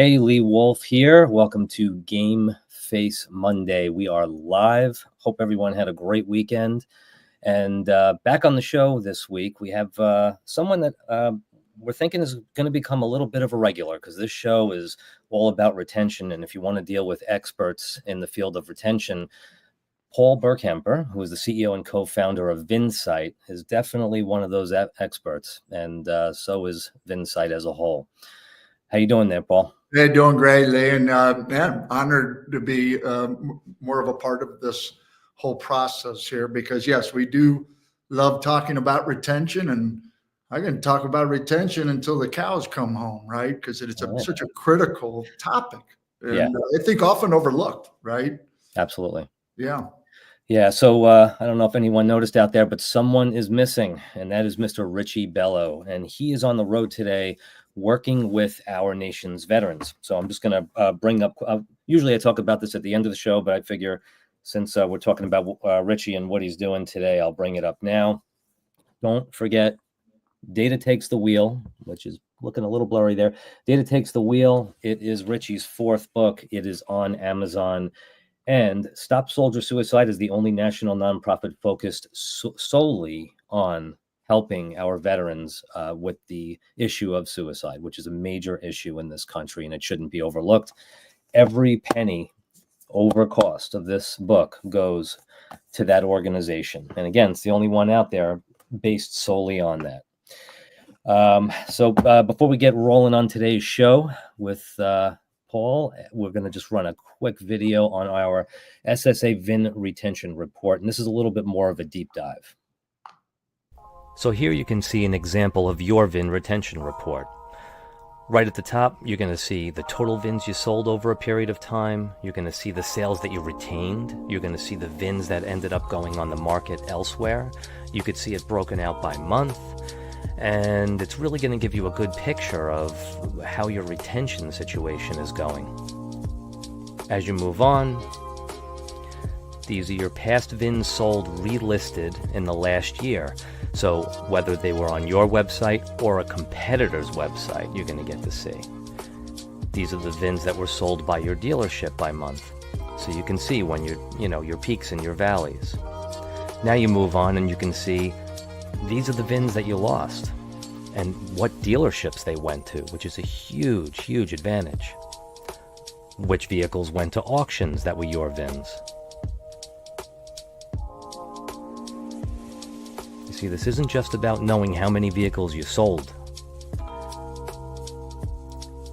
Hey, Lee Wolf here. Welcome to Game Face Monday. We are live. Hope everyone had a great weekend. And back on the show this week, we have someone that we're thinking is going to become a little bit of a regular, because this show is all about retention. And if you want to deal with experts in the field of retention, Paul Burkemper, who is the CEO and co-founder of Vin Sight, is definitely one of those experts. And so is Vin Sight as a whole. How you doing there, Paul? Hey, doing great, Lee, and man, honored to be more of a part of this whole process here, because yes, we do love talking about retention, and I can talk about retention until the cows come home, right? Because it's such a critical topic, and I think often overlooked, right? Absolutely. Yeah. Yeah, so I don't know if anyone noticed out there, but someone is missing, and that is Mr. Richie Bello, and he is on the road today working with our nation's veterans. So I'm just going to bring up, usually I talk about this at the end of the show, but I figure since we're talking about Richie and what he's doing today, I'll bring it up now. Don't forget, Data Takes the Wheel, which is looking a little blurry there. Data Takes the Wheel. It is Richie's fourth book. It is on Amazon. And Stop Soldier Suicide is the only national nonprofit focused solely on helping our veterans with the issue of suicide, which is a major issue in this country, and it shouldn't be overlooked. Every penny over cost of this book goes to that organization. And again, it's the only one out there based solely on that. So before we get rolling on today's show with Paul, we're going to just run a quick video on our SSA VIN retention report, and this is a little bit more of a deep dive. So here you can see an example of your VIN retention report. Right at the top, you're going to see the total VINs you sold over a period of time. You're going to see the sales that you retained. You're going to see the VINs that ended up going on the market elsewhere. You could see it broken out by month. And it's really going to give you a good picture of how your retention situation is going. As you move on, these are your past VINs sold relisted in the last year. So whether they were on your website or a competitor's website, you're going to get to see. These are the VINs that were sold by your dealership by month. So you can see when your peaks and your valleys. Now you move on and you can see these are the VINs that you lost and what dealerships they went to, which is a huge, huge advantage. Which vehicles went to auctions that were your VINs. You see, this isn't just about knowing how many vehicles you sold.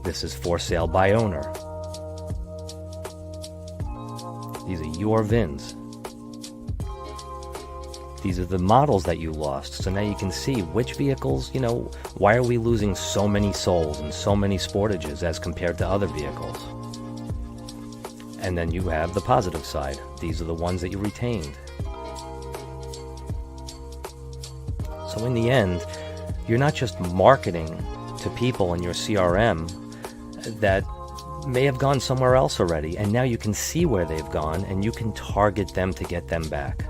This is for sale by owner. These are your VINs. These are the models that you lost. So now you can see which vehicles, why are we losing so many souls and so many sportages as compared to other vehicles? And then you have the positive side. These are the ones that you retained. So in the end, you're not just marketing to people in your CRM that may have gone somewhere else already, and now you can see where they've gone and you can target them to get them back.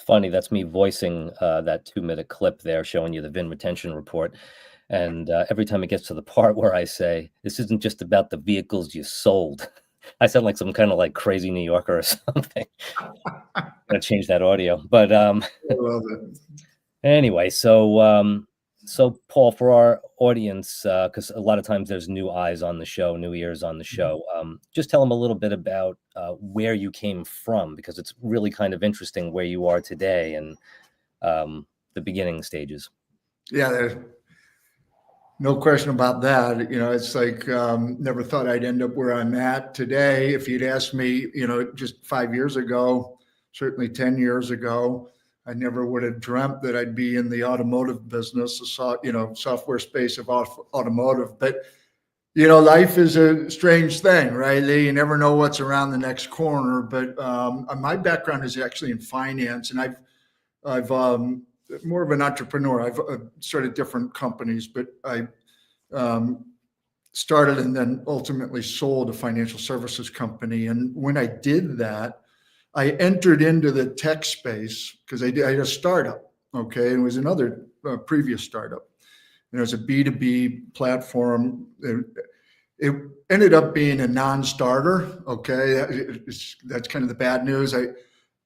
Funny, that's me voicing that 2-minute clip there showing you the VIN retention report. And every time it gets to the part where I say, this isn't just about the vehicles you sold, I sound like some kind of like crazy New Yorker or something. I'm gonna change that audio. But I love it. Anyway, so Paul, for our audience, because a lot of times there's new eyes on the show, new ears on the show, just tell them a little bit about where you came from, because it's really kind of interesting where you are today and the beginning stages. Yeah, there's no question about that. It's like never thought I'd end up where I'm at today. If you'd asked me, just 5 years ago, certainly 10 years ago, I never would have dreamt that I'd be in the automotive business, the software space of automotive. But life is a strange thing, right, Lee? You never know what's around the next corner. But my background is actually in finance, and I've more of an entrepreneur. I've started different companies, but I started and then ultimately sold a financial services company. And when I did that, I entered into the tech space because I had a startup. Okay. And it was another previous startup. And it was a B2B platform. It ended up being a non-starter. Okay. That's kind of the bad news.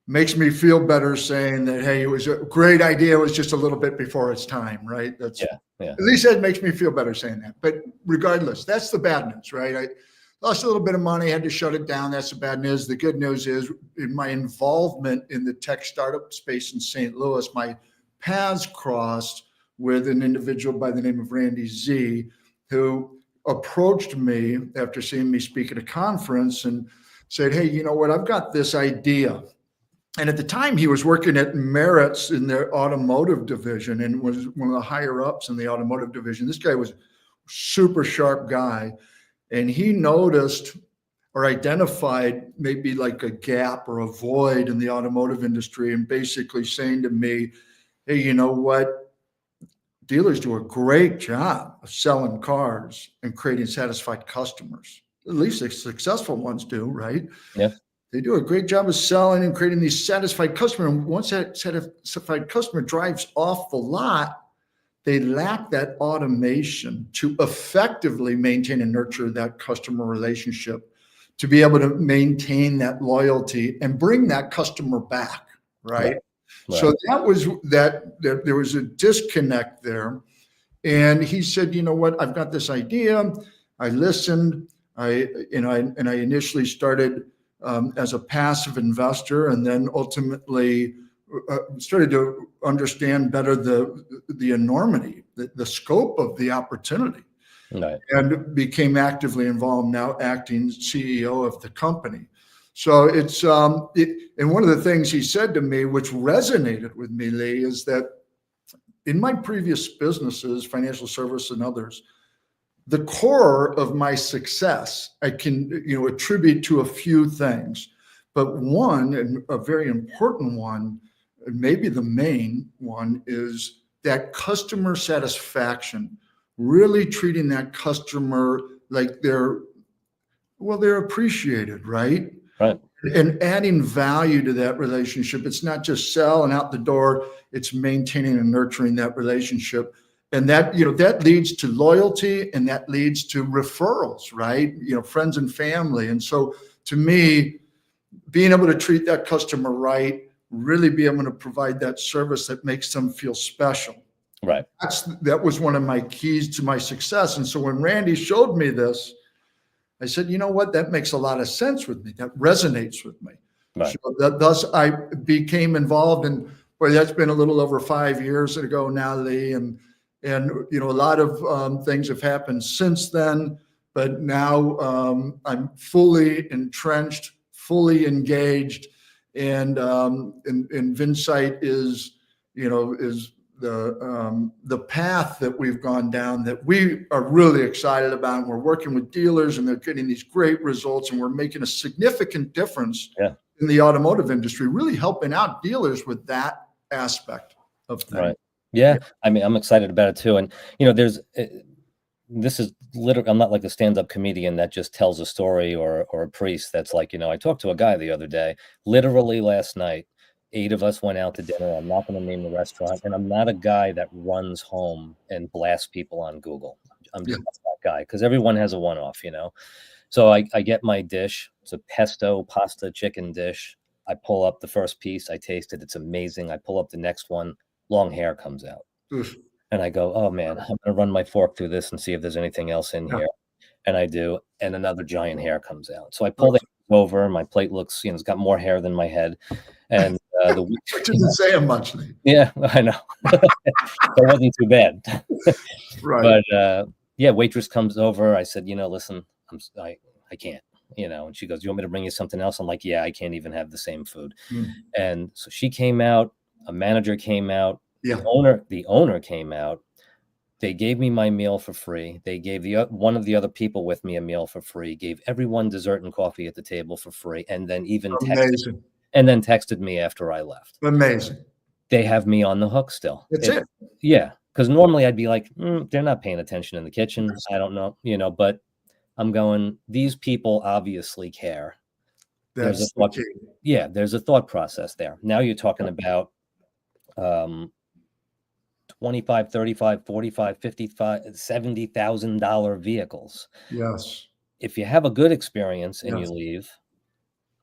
Makes me feel better saying that, hey, it was a great idea. It was just a little bit before its time, right? That's yeah. At least that makes me feel better saying that. But regardless, that's the bad news, right? I lost a little bit of money, had to shut it down. That's the bad news. The good news is in my involvement in the tech startup space in St. Louis, my paths crossed with an individual by the name of Randy Z, who approached me after seeing me speak at a conference and said, hey, you know what? I've got this idea. And at the time, he was working at Meritz in their automotive division and was one of the higher ups in the automotive division. This guy was a super sharp guy. And he noticed or identified maybe like a gap or a void in the automotive industry and basically saying to me, hey, you know what? Dealers do a great job of selling cars and creating satisfied customers. At least the successful ones do, right? Yeah. They do a great job of selling and creating these satisfied customers. And once that satisfied customer drives off the lot, they lack that automation to effectively maintain and nurture that customer relationship, to be able to maintain that loyalty and bring that customer back, right? So that was that there was a disconnect there. And he said, you know what, I've got this idea. I listened. I initially started as a passive investor, and then ultimately started to understand better the enormity, the scope of the opportunity, and became actively involved, now acting CEO of the company. So it's and one of the things he said to me, which resonated with me, Lee, is that in my previous businesses, financial service and others, the core of my success I can attribute to a few things, but one, and a very important one, and maybe the main one, is that customer satisfaction, really treating that customer like they're appreciated, right? Right. And adding value to that relationship. It's not just sell and out the door, it's maintaining and nurturing that relationship. And that, that leads to loyalty, and that leads to referrals, right? Friends and family. And so to me, being able to treat that customer right, really be able to provide that service that makes them feel special. Right. That was one of my keys to my success. And so when Randy showed me this, I said, you know what, that makes a lot of sense with me. That resonates with me. Right. So thus I became involved in, well, that's been a little over 5 years ago now, Lee. And a lot of things have happened since then, but now I'm fully entrenched, fully engaged, and Vinsight is the path that we've gone down that we are really excited about. And we're working with dealers, and they're getting these great results, and we're making a significant difference in the automotive industry, really helping out dealers with that aspect of things. Right. Yeah. I mean, I'm excited about it too. And, this is literally, I'm not like a stand-up comedian that just tells a story, or a priest that's like, I talked to a guy the other day, literally last night, 8 of us went out to dinner. I'm not going to name the restaurant, and I'm not a guy that runs home and blasts people on Google. I'm just not that guy, because everyone has a one-off, So I get my dish. It's a pesto pasta chicken dish. I pull up the first piece. I taste it. It's amazing. I pull up the next one. Long hair comes out. Oof. And I go, oh man, I'm going to run my fork through this and see if there's anything else in here. And I do. And another giant hair comes out. So I pull that over. My plate looks, it's got more hair than my head. And which isn't saying much. Yeah, I know. It wasn't too bad. Right. But waitress comes over. I said, listen, I can't, and she goes, you want me to bring you something else? I'm like, yeah, I can't even have the same food. And so she came out, a manager came out, the owner came out. They gave me my meal for free. They gave one of the other people with me a meal for free, gave everyone dessert and coffee at the table for free, and then even texted me after I left. Amazing. They have me on the hook still. That's it. Yeah. Because normally I'd be like, they're not paying attention in the kitchen. I don't know, but I'm going, these people obviously care. There's a That's the thought, key. yeah, there's a thought process there. Now you're talking about 25, 35, 45, 55, $70,000 vehicles. Yes. If you have a good experience and you Yes. leave,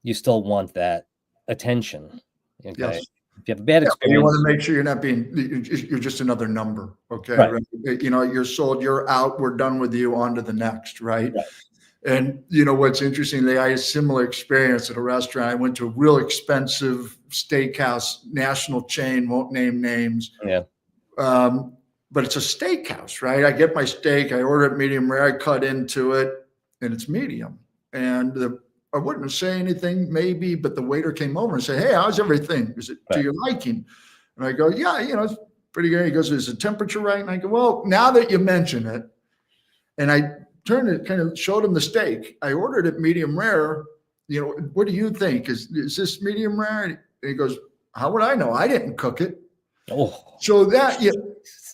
you still want that attention. Okay. Yes. If you have a bad Yeah, but you want experience, to make sure you're not being, you're just another number. Okay. right, Right. You know, you're sold, you're out, we're done with you, on to the next. Right. right, And you know what's interesting? I had a similar experience at a restaurant. I went to a real expensive steakhouse, national chain, won't name names. yeah, But it's a steakhouse, right? I get my steak, I order it medium rare, I cut into it, and it's medium. And I wouldn't say anything, maybe, but the waiter came over and said, "Hey, how's everything? Is it to right, your liking?" And I go, "Yeah, you know, it's pretty good." He goes, "Is the temperature right?" And I go, "Well, now that you mention it," and I turned it, kind of showed him the steak. I ordered it medium rare. You know, what do you think? Is this medium rare? And he goes, "How would I know? I didn't cook it." oh, So that, yeah.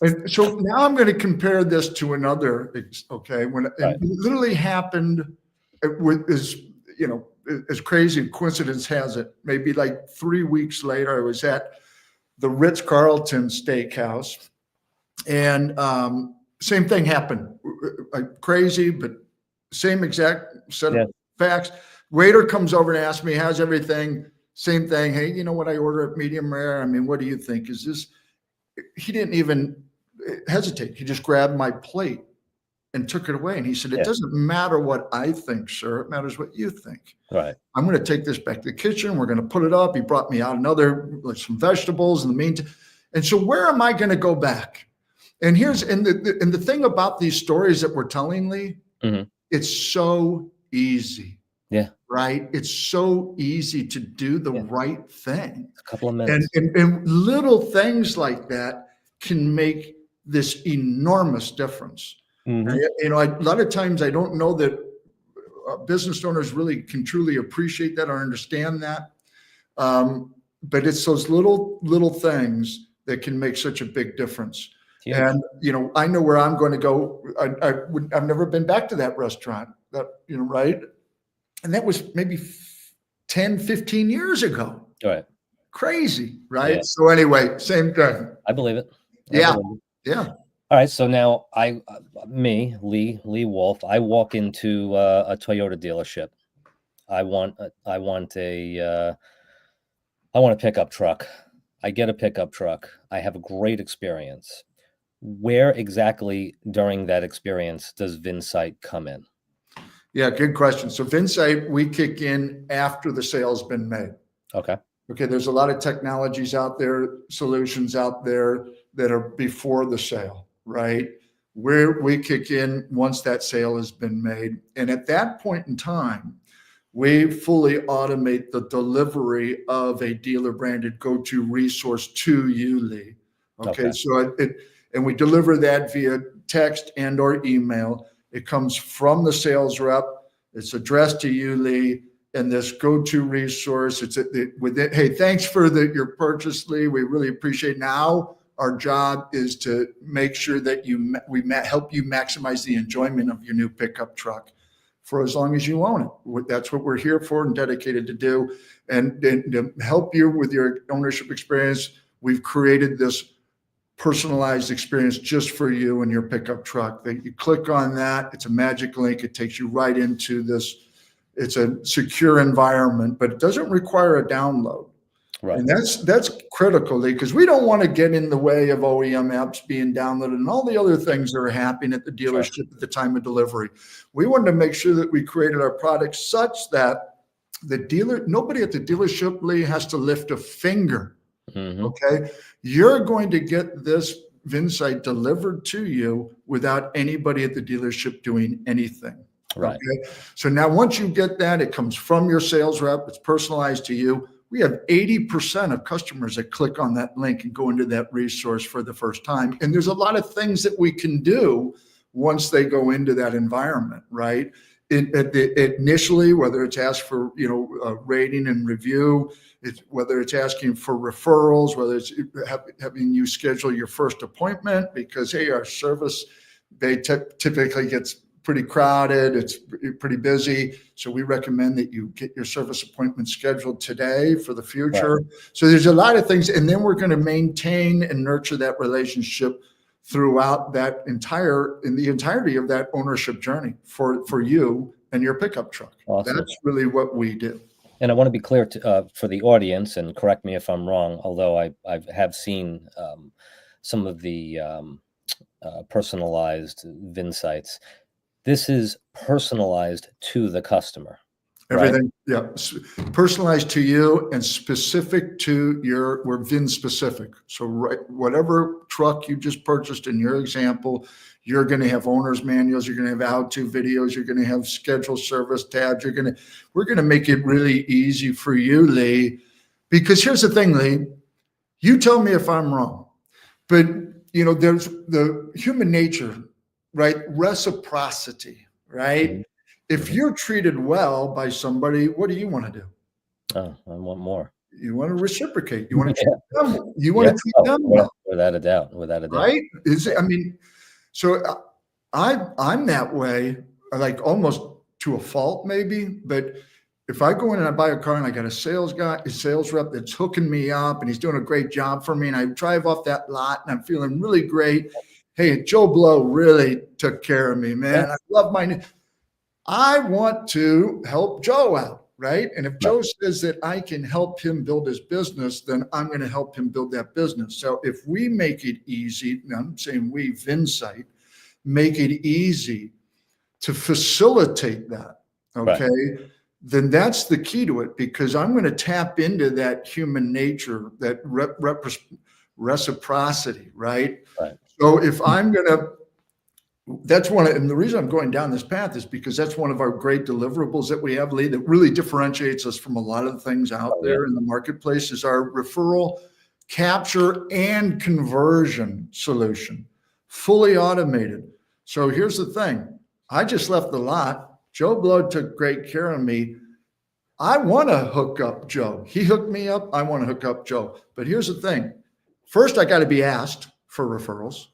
And so now I'm going to compare this to another, okay, when right, it literally happened with this, you know, as crazy a coincidence has it, maybe like 3 weeks later, I was at the Ritz-Carlton Steakhouse, and same thing happened. Crazy, but same exact set yeah, of facts. Waiter comes over and asks me, "How's everything?" Same thing. "Hey, you know what? I order it medium rare. I mean, what do you think? Is this?" He didn't even hesitate. He just grabbed my plate and took it away. And he said, "It yeah, doesn't matter what I think, sir. It matters what you think. right, I'm going to take this back to the kitchen. We're going to put it up." He brought me out like some vegetables in the meantime. And so where am I going to go back? And the thing about these stories that we're telling, Lee, hmm, it's so easy, yeah, right? It's so easy to do the yeah, right thing. a couple of And, minutes. and, and little things like that can make this enormous difference. Hmm. You know, a lot of times I don't know that business owners really can truly appreciate that or understand that. But it's those little things that can make such a big difference. Huge. And you know, I know where I'm going to go. I've never been back to that restaurant. That, you know, right? And that was maybe 10, 15 years ago. Right. Crazy, Yeah. right? So anyway, same thing. I believe it. I Yeah, believe it. yeah, All right. So now Lee Wolf, I walk into a Toyota dealership. I want a pickup truck. I get a pickup truck. I have a great experience. Where exactly during that experience does Vinsight come in? yeah. Good question. So Vinsight, we kick in after the sale's been made. Okay. Okay, there's a lot of technologies out there, solutions out there that are before the sale, right? Where we kick in once that sale has been made. And at that point in time, we fully automate the delivery of a dealer branded go-to resource to you, Lee. Okay, Okay. so and we deliver that via text and or email. It comes from the sales rep. It's addressed to you, Lee. And this go-to resource, hey, thanks for your purchase, Lee. We really appreciate it. Now our job is to make sure that we help you maximize the enjoyment of your new pickup truck for as long as you own it. That's what we're here for and dedicated to do. And to help you with your ownership experience, we've created this personalized experience just for you and your pickup truck. That you click on that, it's a magic link. It takes you right into this. It's a secure environment, but it doesn't require a download. Right. And that's critical, because we don't want to get in the way of OEM apps being downloaded and all the other things that are happening at the dealership Sure. at the time of delivery. We wanted to make sure that we created our product such that nobody at the dealership, Lee, has to lift a finger. Mm-hmm. Okay. You're going to get this Vinsight delivered to you without anybody at the dealership doing anything. Right. Okay. So now once you get that, it comes from your sales rep. It's personalized to you. We have 80% of customers that click on that link and go into that resource for the first time. And there's a lot of things that we can do once they go into that environment, right? Initially, whether it's asked for, rating and review, whether it's asking for referrals, whether it's having you schedule your first appointment because, hey, our service, they typically gets pretty crowded. It's pretty busy. So we recommend that you get your service appointment scheduled today for the future. Right. So there's a lot of things. And then we're going to maintain and nurture that relationship throughout that in the entirety of that ownership journey for you and your pickup truck. Awesome. That's really what we do. And I want to be clear for the audience, and correct me if I'm wrong, although I have seen some of the personalized Vinsights. This is personalized to the customer. Everything, right? Yeah, personalized to you and specific to we're VIN specific. So whatever truck you just purchased in your example, you're going to have owner's manuals, you're going to have how-to videos, you're going to have scheduled service tabs. We're going to make it really easy for you, Lee, because here's the thing, Lee, you tell me if I'm wrong, but there's the human nature, right? Reciprocity, right? Mm-hmm. If you're treated well by somebody, what do you want to do? Oh, I want more. You want to reciprocate. You want to treat them. You want to treat them well. Without a doubt. Without a doubt. Right? So I'm that way, like almost to a fault maybe. But if I go in and I buy a car and I got a sales rep that's hooking me up and he's doing a great job for me, and I drive off that lot and I'm feeling really great. Hey, Joe Blow really took care of me, man. I love I want to help Joe out, right? And if Joe says that I can help him build his business, then I'm going to help him build that business. So if we make it easy, and I'm saying we, Vinsight, make it easy to facilitate that, okay, then that's the key to it, because I'm going to tap into that human nature, that reciprocity, right? So if I'm going to, and the reason I'm going down this path is because that's one of our great deliverables that we have, Lee, that really differentiates us from a lot of the things out there in the marketplace, is our referral, capture, and conversion solution, fully automated. So here's the thing. I just left the lot. Joe Blow took great care of me. I want to hook up Joe. He hooked me up. I want to hook up Joe. But here's the thing. First, I got to be asked for referrals.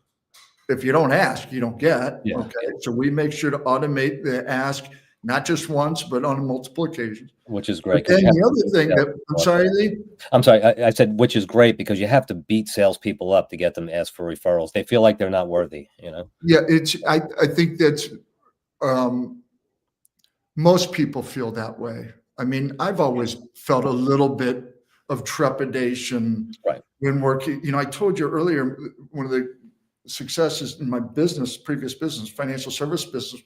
If you don't ask, you don't get. Yeah. Okay. So we make sure to automate the ask, not just once, but on multiple occasions. Which is great. And the other thing I'm sorry, Lee? I'm sorry. I said, which is great, because you have to beat salespeople up to get them to ask for referrals. They feel like they're not worthy, Yeah. I think that's, most people feel that way. I mean, I've always felt a little bit of trepidation when working. I told you earlier, one of the successes in my previous business, financial service business,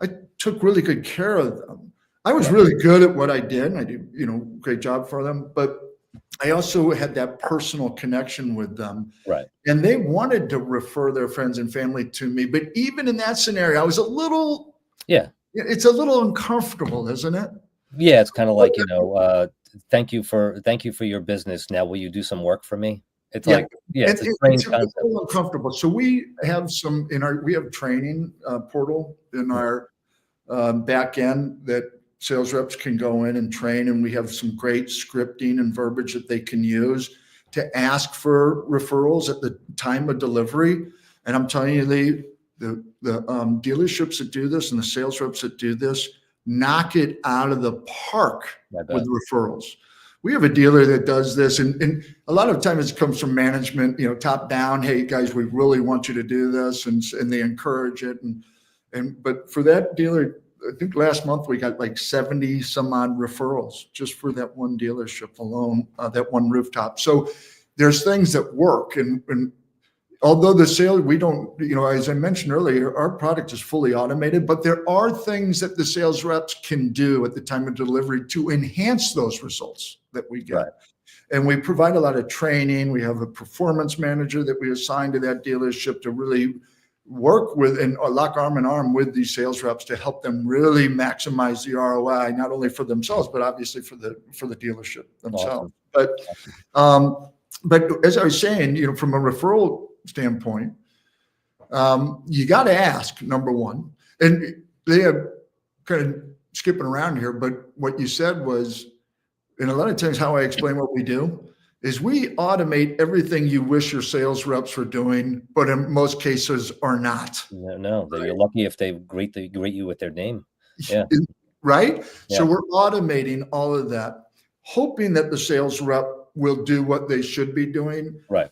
I took really good care of them. I was really good at what I did, and I did, great job for them. But I also had that personal connection with them. Right. And they wanted to refer their friends and family to me. But even in that scenario, I was a little, it's a little uncomfortable, isn't it? Yeah. It's kind of like, thank you for your business. Now, will you do some work for me? It's it's a strange concept. It's uncomfortable. So we have we have training portal in our back end that sales reps can go in and train, and we have some great scripting and verbiage that they can use to ask for referrals at the time of delivery. And I'm telling you, Lee, the dealerships that do this and the sales reps that do this knock it out of the park with referrals. We have a dealer that does this, and a lot of times it comes from management, top down. Hey guys, we really want you to do this, and they encourage it. But for that dealer, I think last month we got like 70 some odd referrals just for that one dealership alone, that one rooftop. So there's things that work, and although the sale, we don't, as I mentioned earlier, our product is fully automated, but there are things that the sales reps can do at the time of delivery to enhance those results that we get. Right. And we provide a lot of training. We have a performance manager that we assign to that dealership to really work with and lock arm in arm with these sales reps to help them really maximize the ROI, not only for themselves, but obviously for the dealership themselves. Awesome. But as I was saying, from a referral standpoint, you got to ask, number one. And they are kind of skipping around here, but what you said was, and a lot of times how I explain what we do is we automate everything you wish your sales reps were doing, but in most cases are not. No, Right? you're lucky if they greet you with their name. Yeah. Right? So Yeah. we're automating all of that, hoping that the sales rep will do what they should be doing. Right.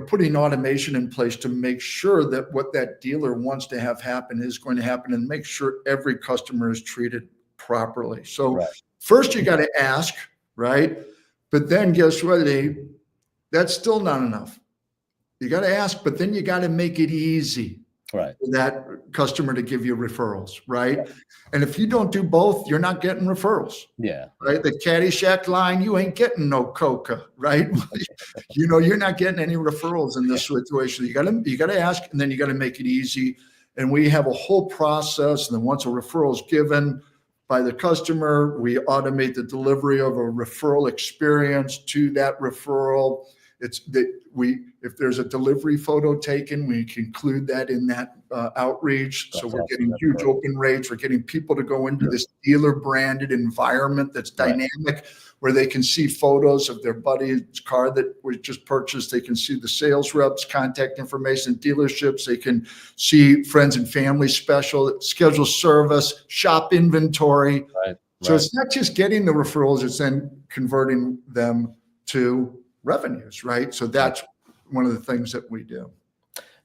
Putting automation in place to make sure that what that dealer wants to have happen is going to happen, and make sure every customer is treated properly. So Right. first you got to ask, right? But then guess what? That's still not enough. You got to ask, but then you got to make it easy Right. for that customer to give you referrals, right? And if you don't do both, you're not getting referrals. Yeah. Right? The Caddyshack line, you ain't getting no coca, right? You're not getting any referrals in this situation. You gotta ask, and then you gotta make it easy. And we have a whole process. And then once a referral is given by the customer, we automate the delivery of a referral experience to that referral. It's that if there's a delivery photo taken, we can include that in that outreach. So we're getting huge open rates. We're getting people to go into this dealer branded environment that's dynamic, where they can see photos of their buddy's car that was just purchased. They can see the sales reps, contact information, dealerships. They can see friends and family schedule service, shop inventory. So it's not just getting the referrals, it's then converting them to revenues, right? So that's one of the things that we do.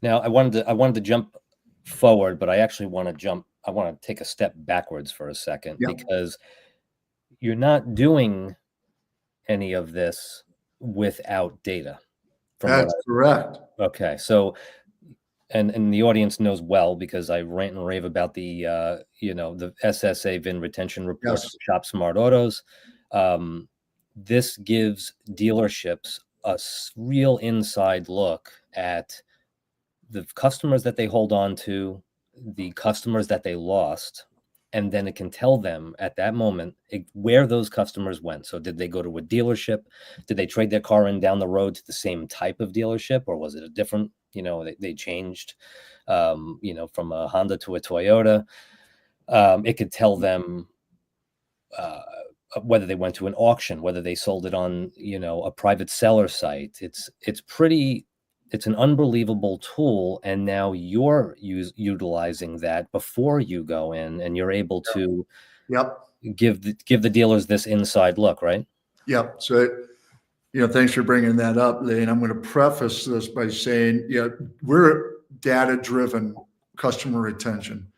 Now, I wanted to jump forward, but I actually want to take a step backwards for a second, because you're not doing any of this without data. That's correct. Okay. So, and the audience knows well, because I rant and rave about the the SSA VIN retention reports for Shop Smart Autos. This gives dealerships a real inside look at the customers that they hold on to, the customers that they lost, and then it can tell them at that moment where those customers went. So did they go to a dealership? Did they trade their car in down the road to the same type of dealership, or was it a different, they changed, from a Honda to a Toyota? It could tell them whether they went to an auction, whether they sold it on, a private seller site. It's an unbelievable tool. And now you're utilizing that before you go in, and you're able to give the dealers this inside look, right? Yep. So, thanks for bringing that up, Lee. And I'm going to preface this by saying, we're data-driven customer retention.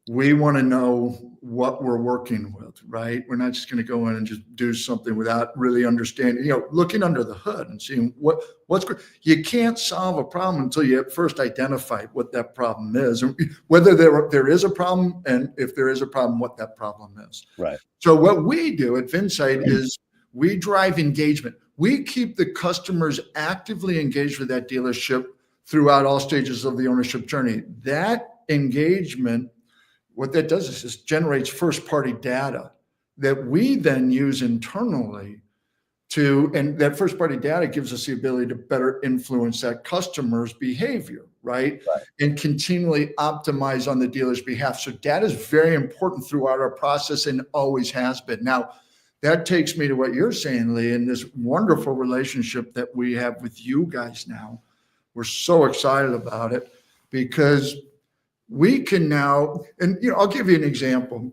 We want to know what we're working with, right? We're not just going to go in and just do something without really understanding, looking under the hood and seeing what's good. You can't solve a problem until you first identify what that problem is, and whether there is a problem, and if there is a problem, what that problem is. Right. So what we do at Vinsight is we drive engagement. We keep the customers actively engaged with that dealership throughout all stages of the ownership journey. That engagement, what that does is just generates first-party data that we then use internally and that first-party data gives us the ability to better influence that customer's behavior, right? And continually optimize on the dealer's behalf. So data is very important throughout our process, and always has been. Now, that takes me to what you're saying, Lee, and this wonderful relationship that we have with you guys now. We're so excited about it, because we can now, and I'll give you an example.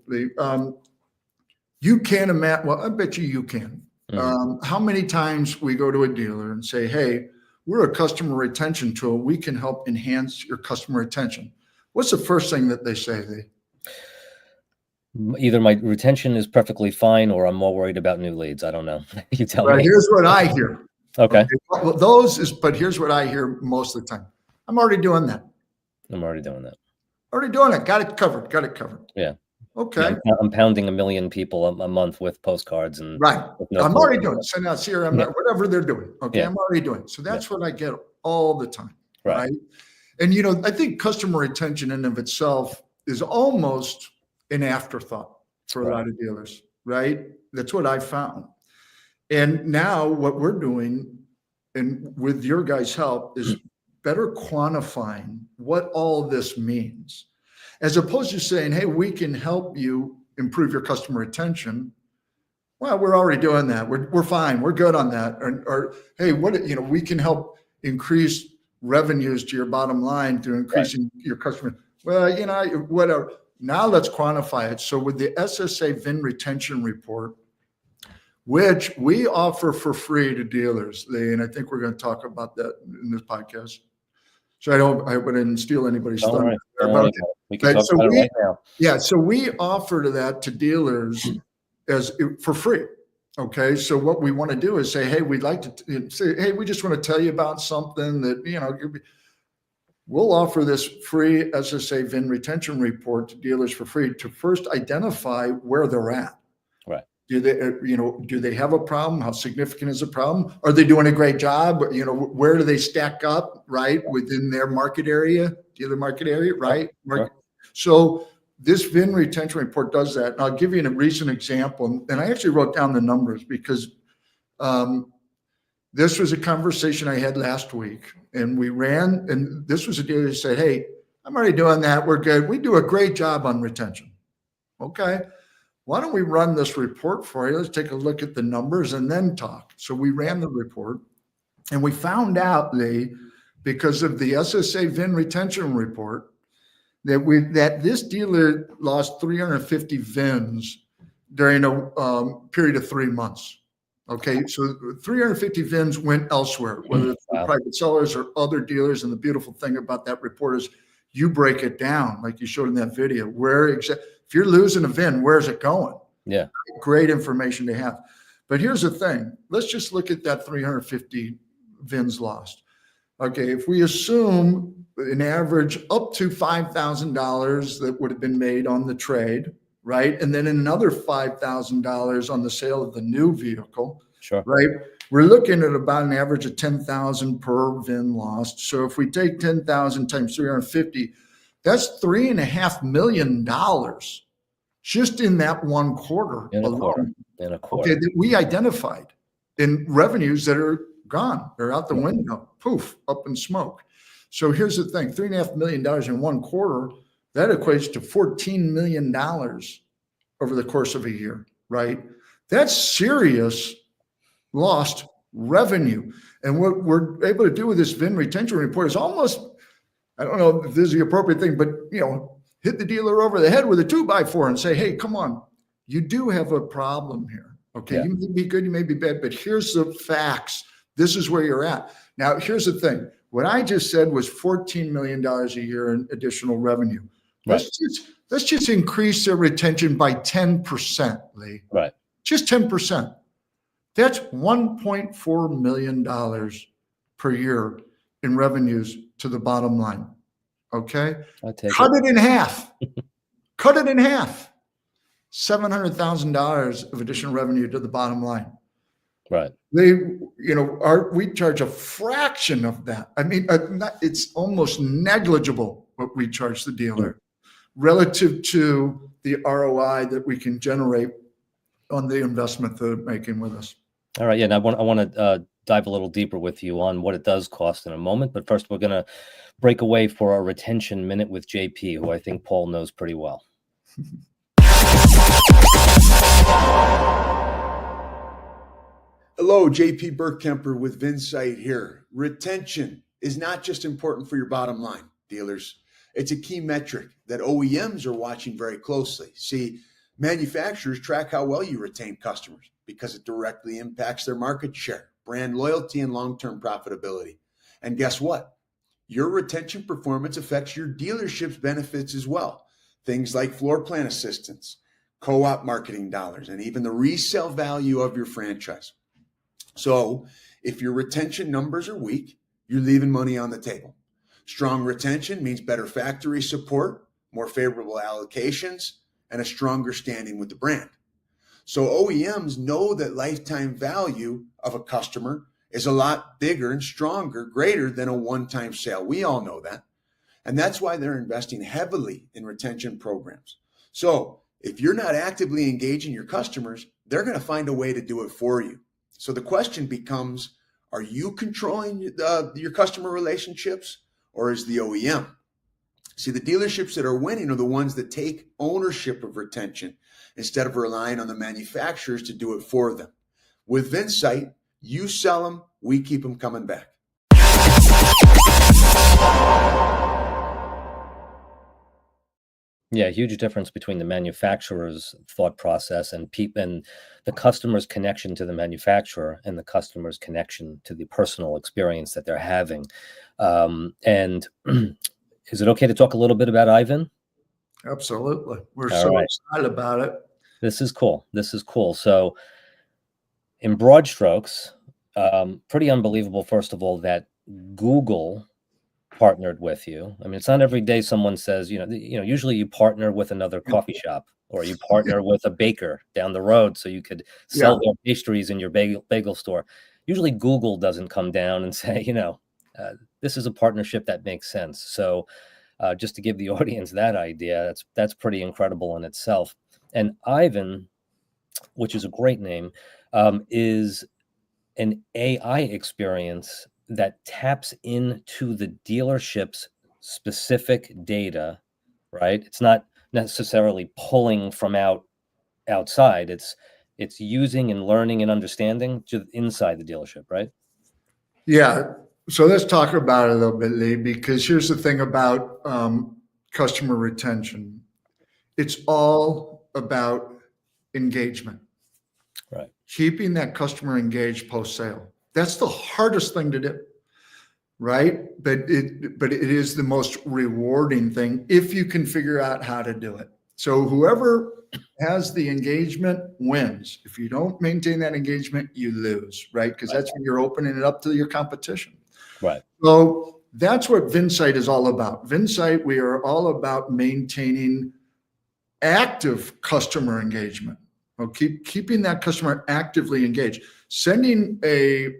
You can't imagine, well, I bet you can. How many times we go to a dealer and say, hey, we're a customer retention tool. We can help enhance your customer retention. What's the first thing that they say? Either my retention is perfectly fine, or I'm more worried about new leads. I don't know. You tell me. Here's what I hear. Okay. But here's what I hear most of the time. I'm already doing that. Already doing it. Got it covered. Yeah. Okay. Yeah, I'm pounding 1 million people a month with postcards and I'm already doing it. Send out CRM, whatever they're doing. Okay. I'm already doing it. So that's what I get all the time. Right. And I think customer retention in of itself is almost an afterthought for a lot of dealers, right? That's what I found. And now what we're doing, and with your guys' help, is better quantifying what all this means, as opposed to saying, hey, we can help you improve your customer retention. Well, we're already doing that. We're fine. We're good on that. Or hey, we can help increase revenues to your bottom line through Right. increasing your customer. Well, whatever. Now let's quantify it. So with the SSA VIN retention report, which we offer for free to dealers, and I think we're going to talk about that in this podcast. So I wouldn't steal anybody's Don't thunder. worry. Don't worry about it. We can talk about it right now. Yeah, so we offer that to dealers for free. Okay, so what we want to do is say, hey, we'd like to say, hey, we just want to tell you about something that we'll offer this free SSA VIN retention report to dealers for free to first identify where they're at. Right. Do they have a problem? How significant is the problem? Are they doing a great job? Where do they stack up, right, within their market area, dealer market area, right? Sure. So this VIN retention report does that. And I'll give you a recent example. And I actually wrote down the numbers because this was a conversation I had last week. And this was a dealer who said, hey, I'm already doing that. We're good. We do a great job on retention. Okay. Why don't we run this report for you? Let's take a look at the numbers and then talk. So we ran the report and we found out, Lee, because of the SSA VIN retention report, that this dealer lost 350 VINs during a period of 3 months. Okay, so 350 VINs went elsewhere, whether it's private sellers or other dealers. And the beautiful thing about that report is you break it down, like you showed in that video, if you're losing a VIN, where's it going? Yeah. Great information to have. But here's the thing. Let's just look at that 350 VINs lost. Okay, if we assume an average up to $5,000 that would have been made on the trade, right? And then another $5,000 on the sale of the new vehicle, Sure. Right? We're looking at about an average of 10,000 per VIN lost. So if we take 10,000 times 350, that's $3.5 million just in that one quarter alone. In a quarter. Okay, that we identified in revenues that are gone. They're out the window, poof, up in smoke. So here's the thing, $3.5 million in one quarter, that equates to $14 million over the course of a year, right? That's serious lost revenue. And what we're able to do with this VIN retention report is almost, I don't know if this is the appropriate thing, but hit the dealer over the head with a 2x4 and say, hey, come on, you do have a problem here. Okay, You may be good, you may be bad, but here's the facts. This is where you're at. Now, here's the thing. What I just said was $14 million a year in additional revenue. Right. Let's just increase their retention by 10%, Lee. Right. Just 10%. That's $1.4 million per year in revenues to the bottom line. Okay? Cut it in half. Cut it in half. $700,000 of additional revenue to the bottom line. Right. We charge a fraction of that. I mean, it's almost negligible what we charge the dealer relative to the ROI that we can generate on the investment they're making with us. All right. Yeah. And I want to dive a little deeper with you on what it does cost in a moment. But first, we're going to break away for our retention minute with JP, who I think Paul knows pretty well. Hello, JP Burkamper with Vinsight here. Retention is not just important for your bottom line, dealers. It's a key metric that OEMs are watching very closely. See, manufacturers track how well you retain customers because it directly impacts their market share, brand loyalty, and long-term profitability. And guess what? Your retention performance affects your dealership's benefits as well. Things like floor plan assistance, co-op marketing dollars, and even the resale value of your franchise. So if your retention numbers are weak, you're leaving money on the table. Strong retention means better factory support, more favorable allocations, and a stronger standing with the brand. So OEMs know that lifetime value of a customer is a lot bigger and stronger, greater than a one-time sale. We all know that. And that's why they're investing heavily in retention programs. So if you're not actively engaging your customers, they're going to find a way to do it for you. So the question becomes, are you controlling your customer relationships, or is the OEM? See, the dealerships that are winning are the ones that take ownership of retention instead of relying on the manufacturers to do it for them. With Vinsight, you sell them, we keep them coming back. Yeah, huge difference between the manufacturer's thought process and the customer's connection to the manufacturer and the customer's connection to the personal experience that they're having. And is it okay to talk a little bit about Ivan? Absolutely. We're All so right. excited about it. This is cool. This is cool. So in broad strokes, pretty unbelievable, first of all, that Google partnered with you. I mean, it's not every day someone says, usually you partner with another coffee shop or you partner with a baker down the road so you could sell their pastries in your bagel store. Usually Google doesn't come down and say, this is a partnership that makes sense. So just to give the audience that idea, that's pretty incredible in itself. And Ivan, which is a great name, is an AI experience that taps into the dealership's specific data, right? It's not necessarily pulling from outside. It's using and learning and understanding inside the dealership, right? Yeah. So let's talk about it a little bit, Lee, because here's the thing about customer retention. It's all about engagement. Right. Keeping that customer engaged post-sale. That's the hardest thing to do, right? But it is the most rewarding thing if you can figure out how to do it. So whoever has the engagement wins. If you don't maintain that engagement, you lose, right? Because that's when you're opening it up to your competition. Right. So that's what Vinsight is all about. Vinsight, we are all about maintaining active customer engagement. Keeping that customer actively engaged, sending a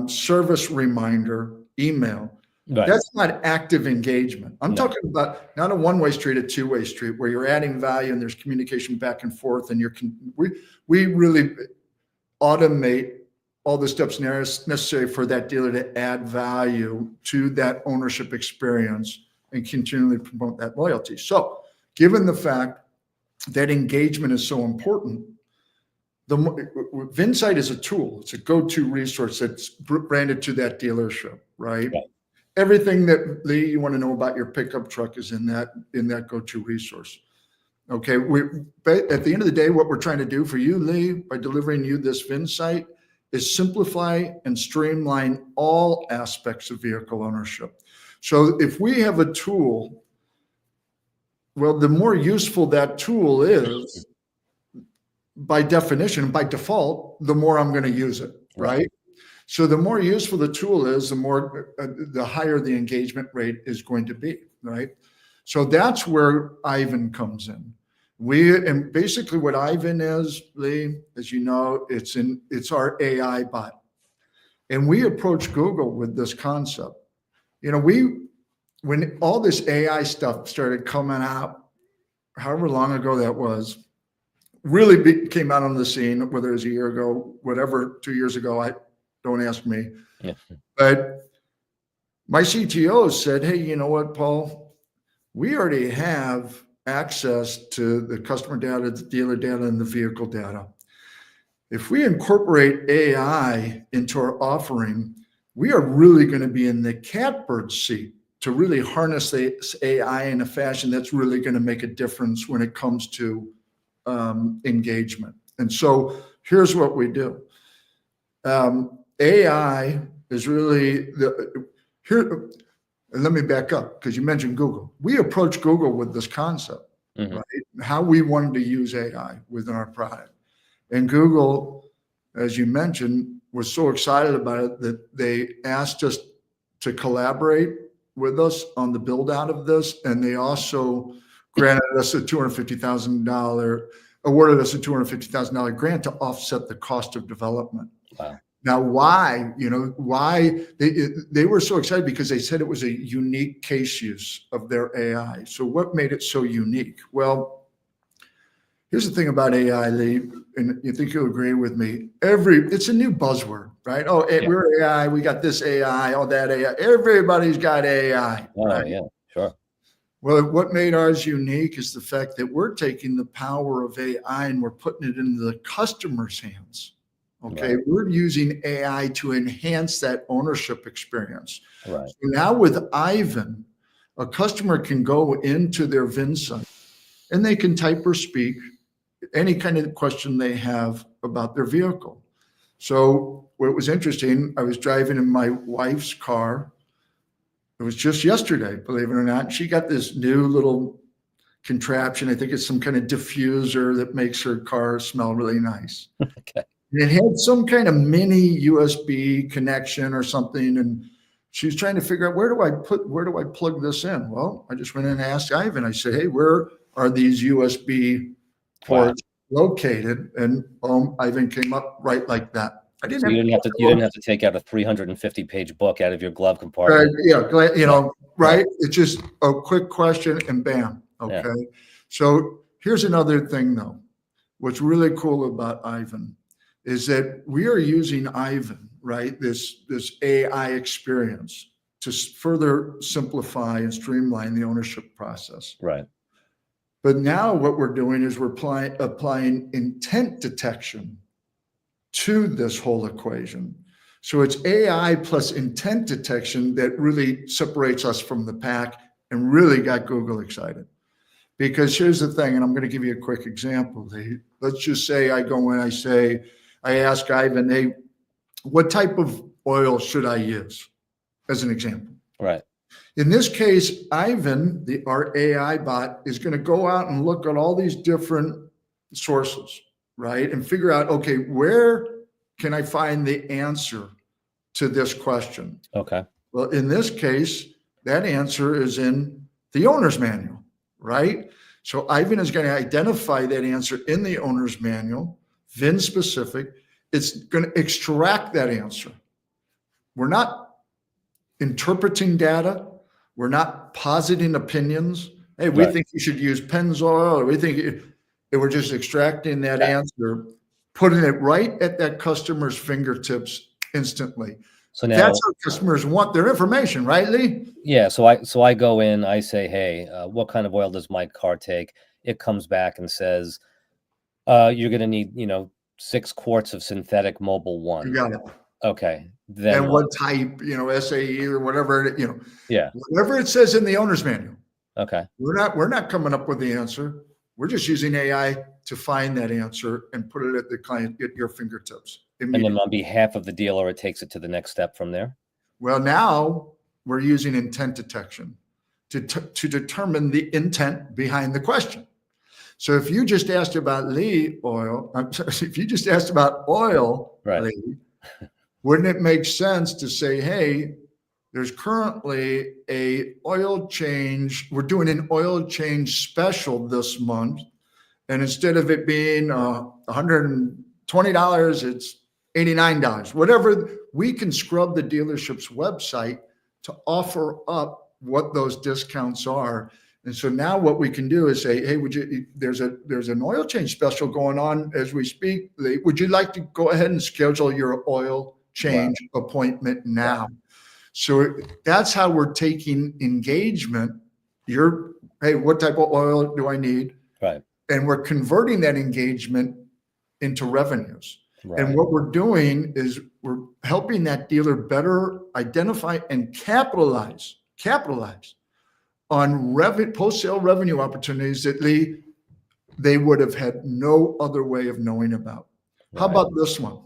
service reminder email. Right. That's not active engagement. I'm talking about not a one-way street, a two-way street where you're adding value and there's communication back and forth, and we really automate all the steps necessary for that dealer to add value to that ownership experience and continually promote that loyalty. So, given the fact that engagement is so important, Vinsight is a tool. It's a go-to resource that's branded to that dealership, right? Yeah. Everything that, Lee, you want to know about your pickup truck is in that go-to resource. Okay. At the end of the day, what we're trying to do for you, Lee, by delivering you this Vinsight, is simplify and streamline all aspects of vehicle ownership. So if we have a tool, well, the more useful that tool is, by definition, by default, the more I'm going to use it, right? So the more useful the tool is, the higher the engagement rate is going to be, right? So that's where Ivan comes in. And basically what Ivan is, Lee, as you know, it's our AI bot. And we approach Google with this concept. When all this AI stuff started coming out, however long ago that was, really came out on the scene, whether it was a year ago, whatever, 2 years ago, don't ask me. Yeah. But my CTO said, hey, you know what, Paul? We already have access to the customer data, the dealer data, and the vehicle data. If we incorporate AI into our offering, we are really going to be in the catbird seat to really harness the AI in a fashion that's really going to make a difference when it comes to engagement. And so here's what we do. AI is really here. And let me back up, because you mentioned Google. We approached Google with this concept, right? How we wanted to use AI within our product. And Google, as you mentioned, was so excited about it that they asked us to collaborate with us on the build out of this. And they also granted us awarded us a $250,000 grant to offset the cost of development. Wow. Now, why they were so excited? Because they said it was a unique case use of their AI. So what made it so unique? Well, here's the thing about AI, Lee, and you think you'll agree with me. It's a new buzzword, right? Oh, yeah. We're AI. We got this AI, all that AI. Everybody's got AI. Oh, right? yeah, sure. Well, what made ours unique is the fact that we're taking the power of AI and we're putting it into the customer's hands. Okay. Right. We're using AI to enhance that ownership experience. Right. So now with Ivan, a customer can go into their Vinsight and they can type or speak any kind of question they have about their vehicle. So what was interesting, I was driving in my wife's car. It was just yesterday, believe it or not. She got this new little contraption. I think it's some kind of diffuser that makes her car smell really nice. Okay. And it had some kind of mini USB connection or something. And she's trying to figure out where do I plug this in? Well, I just went in and asked Ivan. I said, hey, where are these USB ports located? And Ivan came up right like that. So you didn't have to take out a 350-page book out of your glove compartment. Right. It's just a quick question and bam. Okay. Yeah. So here's another thing though. What's really cool about Ivan is that we are using Ivan, right? This AI experience to further simplify and streamline the ownership process. Right. But now what we're doing is we're applying intent detection to this whole equation. So it's AI plus intent detection that really separates us from the pack and really got Google excited. Because here's the thing, and I'm going to give you a quick example. Let's just say I go in, I ask Ivan, hey, what type of oil should I use? As an example. Right. In this case, Ivan, our AI bot, is going to go out and look at all these different sources, right? And figure out, okay, where can I find the answer to this question? Okay. Well, in this case, that answer is in the owner's manual, right? So Ivan is going to identify that answer in the owner's manual, VIN specific. It's going to extract that answer. We're not interpreting data. We're not positing opinions. Hey, we think you should use Pennzoil, or we think we're just extracting that answer, putting it right at that customer's fingertips instantly. So now that's how customers want their information, right, Lee? Yeah. So I go in, I say, hey, what kind of oil does my car take? It comes back and says, you're going to need, 6 quarts of synthetic Mobil 1. You got it. Okay. Then and what type, SAE or whatever, yeah, whatever it says in the owner's manual. Okay. We're not coming up with the answer. We're just using AI to find that answer and put it at the client, at your fingertips. And then on behalf of the dealer, it takes it to the next step from there. Well, now we're using intent detection to determine the intent behind the question. So if you just asked about if you just asked about oil, right. Lee, wouldn't it make sense to say, hey, there's currently a oil change. We're doing an oil change special this month. And instead of it being $120, it's $89. Whatever, we can scrub the dealership's website to offer up what those discounts are. And so now what we can do is say, hey, there's an oil change special going on as we speak. Would you like to go ahead and schedule your oil change appointment now? Wow. So that's how we're taking engagement. Hey, what type of oil do I need? Right. And we're converting that engagement into revenues. Right. And what we're doing is we're helping that dealer better identify and capitalize on post-sale revenue opportunities that they would have had no other way of knowing about. Right. How about this one?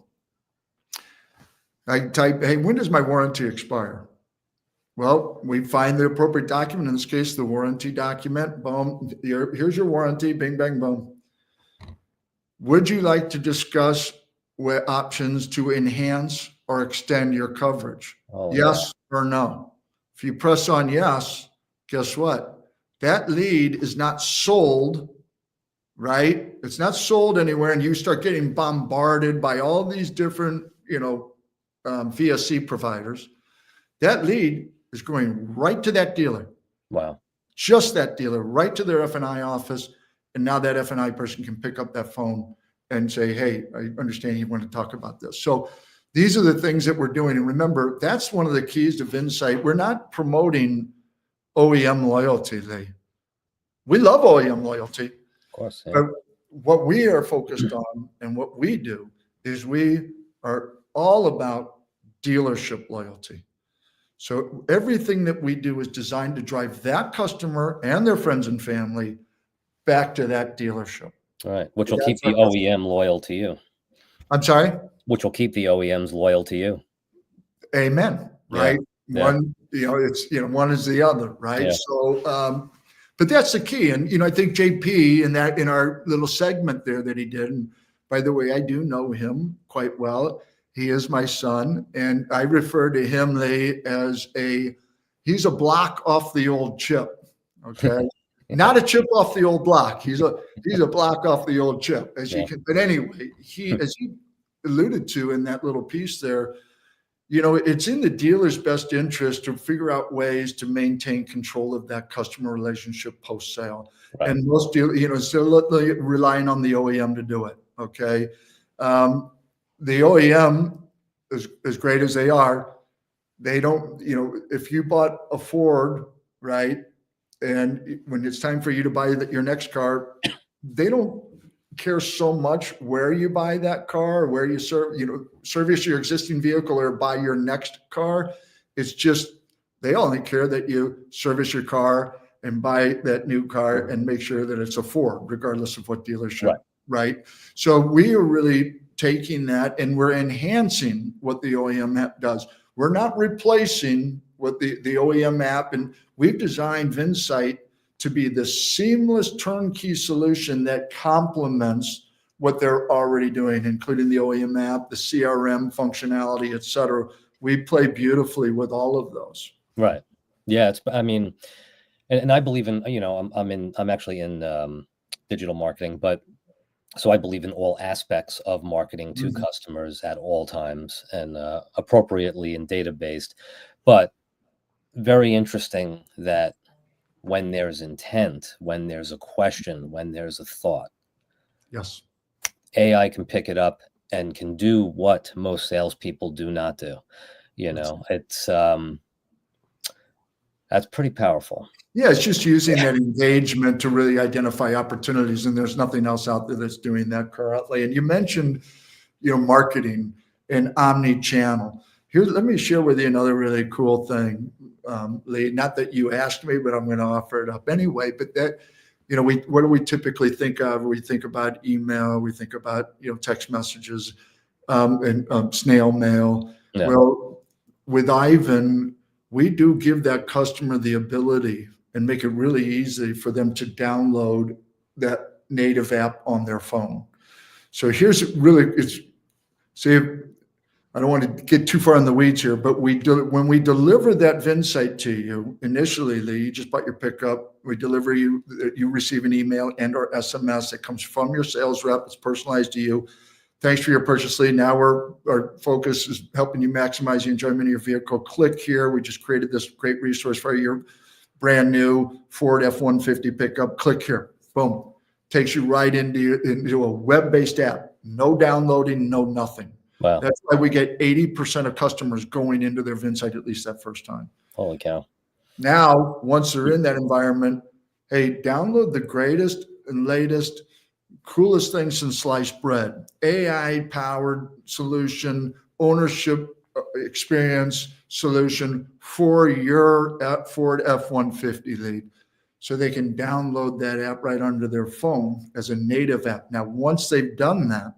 I type, hey, when does my warranty expire? Well, we find the appropriate document, in this case, the warranty document. Boom, here's your warranty, bing, bang, boom. Would you like to discuss options to enhance or extend your coverage? Oh, yes or no? If you press on yes, guess what? That lead is not sold, right? It's not sold anywhere, and you start getting bombarded by all these different, VSC providers. That lead is going right to that dealer. Wow. Just that dealer, right to their F&I office. And now that F&I person can pick up that phone and say, hey, I understand you want to talk about this. So these are the things that we're doing. And remember, that's one of the keys to Vinsight. We're not promoting OEM loyalty, Lee. We love OEM loyalty, Of course. Yeah. but what we are focused on and what we do is we are all about dealership loyalty. So everything that we do is designed to drive that customer and their friends and family back to that dealership. All right. Which will That's keep the our- OEM loyal to you. I'm sorry? Which will keep the OEMs loyal to you. Amen. Right. Yeah. One, it's, one is the other. Right. Yeah. So, but that's the key. And, I think JP in our little segment there that he did, and by the way, I do know him quite well. He is my son, and I refer to him, Lee, as he's a block off the old chip. Okay. Not a chip off the old block. He's a block off the old chip, as you can. But anyway, as he alluded to in that little piece there, it's in the dealer's best interest to figure out ways to maintain control of that customer relationship post-sale. Right. And most dealers, instead of relying on the OEM to do it. Okay. The OEM, as great as they are, they don't, if you bought a Ford, right, and when it's time for you to buy your next car, they don't care so much where you buy that car, or where you service your existing vehicle or buy your next car. It's just, they only care that you service your car and buy that new car and make sure that it's a Ford, regardless of what dealership, right? So we are really taking that and we're enhancing what the OEM app does. We're not replacing what the OEM app, and we've designed Vinsight to be the seamless turnkey solution that complements what they're already doing, including the OEM app, the CRM functionality, et cetera. We play beautifully with all of those. Right. Yeah. And I believe in, I'm actually in digital marketing, but so I believe in all aspects of marketing to customers at all times and appropriately and data-based, but very interesting that when there's intent, when there's a question, when there's a thought, yes, AI can pick it up and can do what most salespeople do not do. It's that's pretty powerful. Yeah, it's just using that engagement to really identify opportunities, and there's nothing else out there that's doing that currently. And you mentioned, marketing and omni-channel. Here, let me share with you another really cool thing, Lee. Not that you asked me, but I'm going to offer it up anyway. But that, what do we typically think of? We think about email. We think about text messages, and snail mail. Yeah. Well, with Ivan, we do give that customer the ability and make it really easy for them to download that native app on their phone. So here's I don't want to get too far in the weeds here, but when we deliver that Vinsight to you, initially, Lee, you just bought your pickup. We deliver you receive an email and or SMS that comes from your sales rep. It's personalized to you. Thanks for your purchase, Lee. Now our focus is helping you maximize the enjoyment of your vehicle. Click here. We just created this great resource for your brand new Ford F-150 pickup. Click here. Boom. Takes you right into a web-based app. No downloading, no nothing. Wow. That's why we get 80% of customers going into their Vinsight at least that first time. Holy cow. Now, once they're in that environment, hey, download the greatest and latest, coolest thing since sliced bread. AI-powered solution, ownership experience solution for your Ford F-150 lead. So they can download that app right onto their phone as a native app. Now, once they've done that,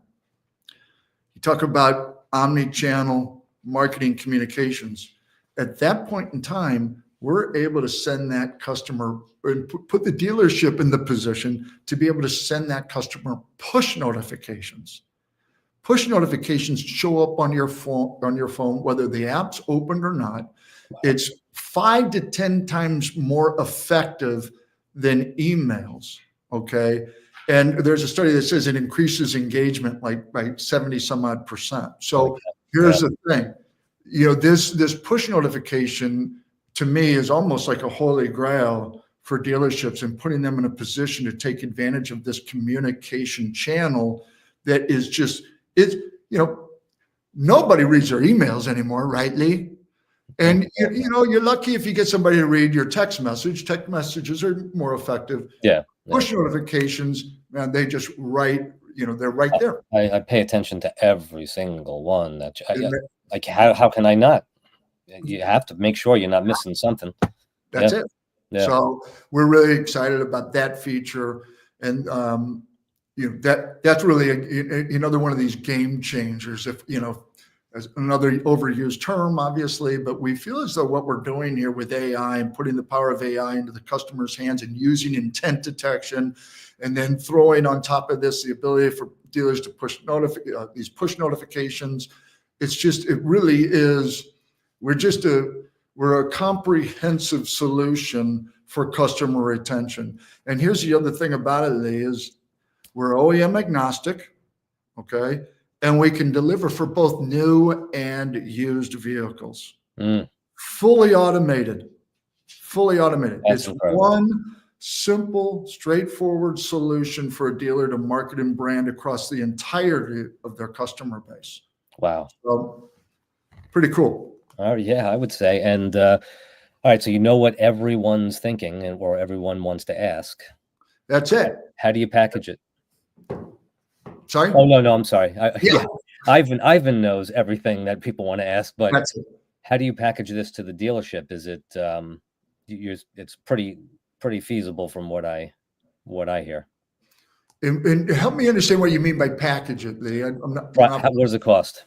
you talk about omni-channel marketing communications. At that point in time, we're able to send that customer and put the dealership in the position to be able to send that customer push notifications. Push notifications show up on your phone, whether the app's opened or not. Wow. It's 5 to 10 times more effective than emails. Okay. And there's a study that says it increases engagement like by 70 some odd %. So here's the thing, this push notification to me is almost like a holy grail for dealerships and putting them in a position to take advantage of this communication channel that is just, nobody reads their emails anymore, right, Lee? And you're lucky if you get somebody to read your text message. Text messages are more effective. Yeah. Push notifications, man, they just write, they're right there. I pay attention to every single one that like how can I not? You have to make sure you're not missing something. That's it. Yeah. So we're really excited about that feature. And that's really another one of these game changers. If as another overused term, obviously, but we feel as though what we're doing here with AI and putting the power of AI into the customer's hands and using intent detection, and then throwing on top of this the ability for dealers to push these push notifications. It really is. We're a comprehensive solution for customer retention. And here's the other thing about it, Lee, is we're OEM agnostic, okay? And we can deliver for both new and used vehicles. Fully automated. That's It's incredible. one simple, straightforward solution for a dealer to market and brand across the entirety of their customer base. Wow. So pretty cool. Yeah, I would say. And all right, so you know what everyone's thinking or everyone wants to ask. That's it. How do you package it? Sorry? Oh, no, I'm sorry. Yeah. Ivan knows everything that people want to ask, but That's it. how do you package this to the dealership? Is it it's pretty feasible from what I hear. And help me understand what you mean by package it, Lee. What does it cost?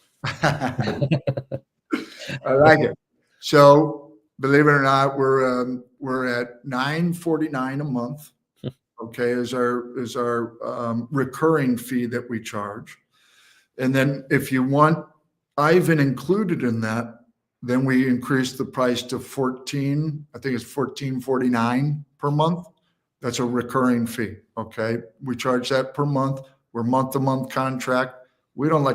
I like it. So believe it or not, we're at $9.49 a month. Okay, is our recurring fee that we charge. And then if you want Ivan included in that, then we increase the price to $14.49 per month. That's a recurring fee. Okay, we charge that per month. We're month-to-month contract. We don't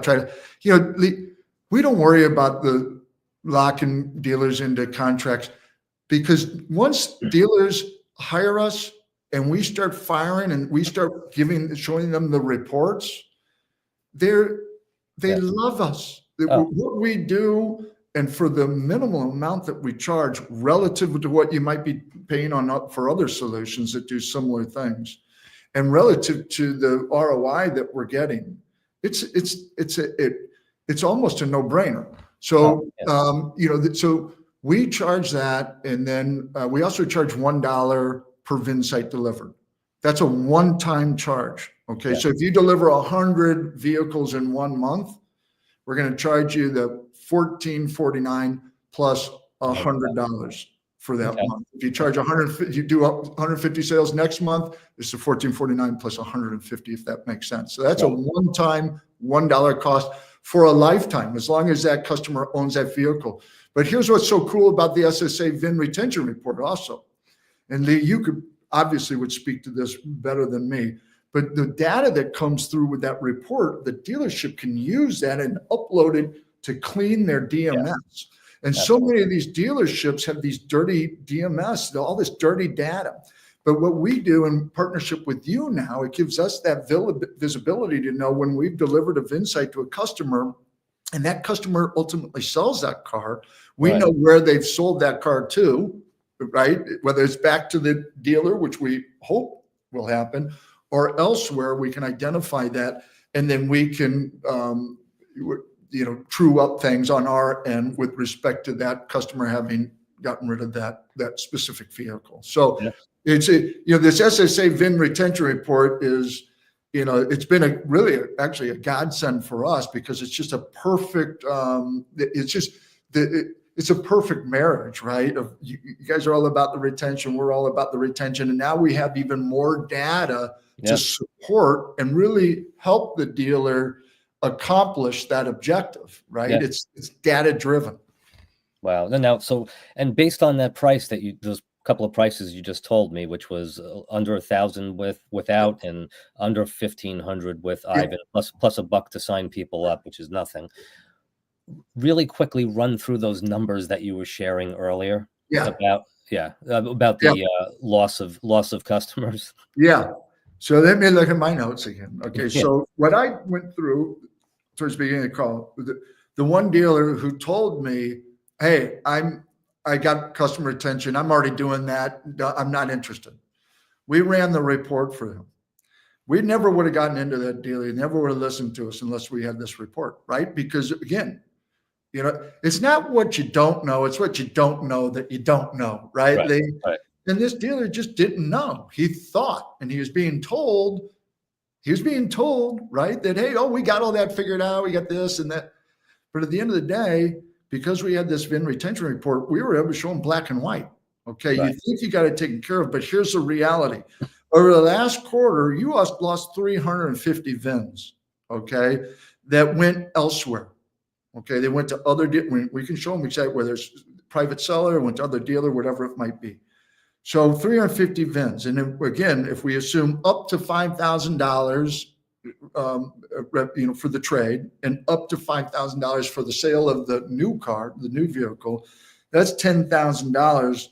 we don't worry about the locking dealers into contracts, because once dealers hire us and we start firing and we start showing them the reports, they love us. What we do, and for the minimal amount that we charge relative to what you might be paying for other solutions that do similar things, and relative to the ROI that we're getting, it's almost a no-brainer. So so we charge that, and then we also charge $1 per Vinsight delivered. That's a one-time charge. Okay, so if you deliver 100 vehicles in 1 month, we're going to charge you the $14.49 plus $100 for that month. If you charge 100, you do 150 sales next month, it's the $14.49 plus 150, if that makes sense. So that's a one-time $1 cost for a lifetime, as long as that customer owns that vehicle. But here's what's so cool about the SSA VIN retention report also. And Lee, you could obviously would speak to this better than me, but the data that comes through with that report, the dealership can use that and upload it to clean their DMS. And so many of these dealerships have these dirty DMS, all this dirty data. But what we do in partnership with you now, it gives us that visibility to know when we've delivered a Vinsight to a customer, and that customer ultimately sells that car, we know where they've sold that car to, right? Whether it's back to the dealer, which we hope will happen, or elsewhere, we can identify that, and then we can true up things on our end with respect to that customer having gotten rid of that specific vehicle. So it's this SSA VIN retention report is, it's been actually a godsend for us, because it's just a perfect it's a perfect marriage, right? You guys are all about the retention, we're all about the retention, and now we have even more data to support and really help the dealer accomplish that objective, right? It's data driven. Wow. And based on that price those couple of prices you just told me, which was under 1,000 without and under 1,500 with Ivan, plus $1 to sign people up, which is nothing. Really quickly run through those numbers that you were sharing earlier about the loss of customers. Yeah. So let me look at my notes again. Okay. So what I went through towards the beginning of the call, the one dealer who told me, hey, I'm I got customer retention. I'm already doing that. I'm not interested. We ran the report for him. We never would have gotten into that deal. He never would have listened to us unless we had this report, right? Because again, it's not what you don't know. It's what you don't know that you don't know, right? Right. And this dealer just didn't know. He thought, and he was being told, right, that, hey, we got all that figured out. We got this and that. But at the end of the day, because we had this VIN retention report, we were able to show them black and white. Okay, right. You think you got it taken care of, but here's the reality. Over the last quarter, you lost 350 VINs, okay, that went elsewhere. Okay, they went to other, we can show them exactly where there's private seller, went to other dealer, whatever it might be. So 350 VINs. And then, again, if we assume up to $5,000, for the trade, and up to $5,000 for the sale of the new car, the new vehicle, that's $10,000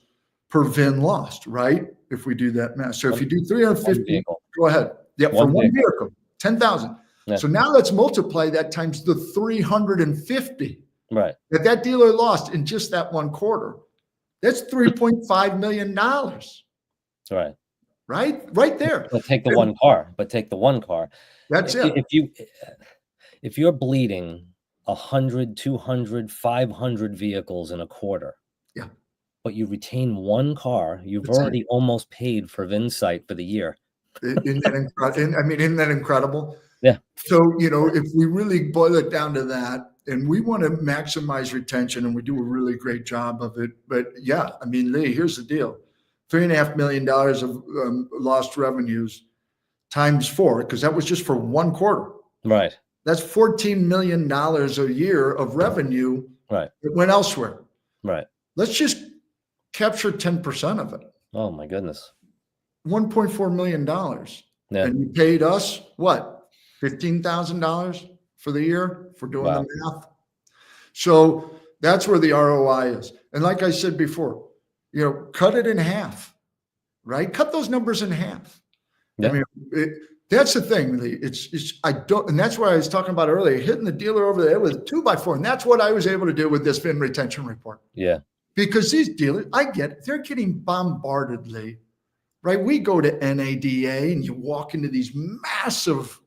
per VIN lost, right? If we do that math. So if you do 350, go ahead. Yeah, for one vehicle, 10,000. Yeah. So now let's multiply that times the 350 that dealer lost in just that one quarter. That's $3.5 million. Right there. But take the one car. That's it. If you're bleeding 100, 200, 500 vehicles in a quarter, but you retain one car, you've already almost paid for Vinsight for the year. Isn't that incredible? Yeah. So, if we really boil it down to that, and we want to maximize retention, and we do a really great job of it. But yeah, Lee, here's the deal. $3.5 million of lost revenues times 4, because that was just for one quarter. Right. That's $14 million a year of revenue that went elsewhere. Right. Let's just capture 10% of it. Oh my goodness. $1.4 million. Yeah. And you paid us what? $15,000 for the year for doing the math. So that's where the ROI is. And like I said before, cut it in half, right? Cut those numbers in half. Yeah. That's the thing. And that's what I was talking about earlier, hitting the dealer over there with a 2x4. And that's what I was able to do with this VIN retention report. Yeah. Because these dealers, I get it, they're getting bombarded, Lee, right? We go to NADA and you walk into these massive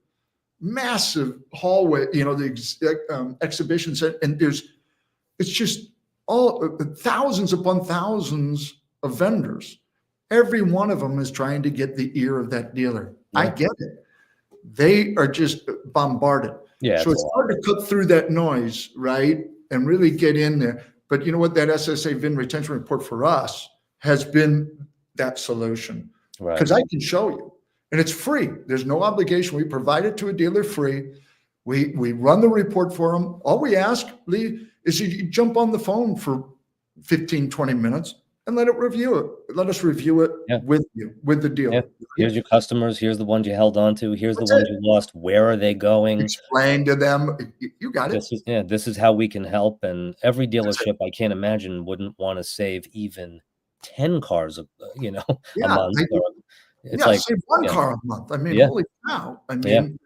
hallway, the exhibitions, and it's just all thousands upon thousands of vendors. Every one of them is trying to get the ear of that dealer. Yeah. I get it. They are just bombarded. Yeah. So it's hard to cut through that noise, right? And really get in there. But you know what? That SSA VIN retention report for us has been that solution. Right. Because I can show you. And it's free. There's no obligation. We provide it to a dealer free. We run the report for them. All we ask, Lee, is you jump on the phone for 15, 20 minutes and let us review it with you, with the dealer. Yeah. Here's your customers. Here's the ones you held on to. Here's the ones you lost. Where are they going? Explain to them. You got it. This is how we can help. And every dealership, I can't imagine, wouldn't want to save even 10 cars, a month. Save one car a month. Holy cow. And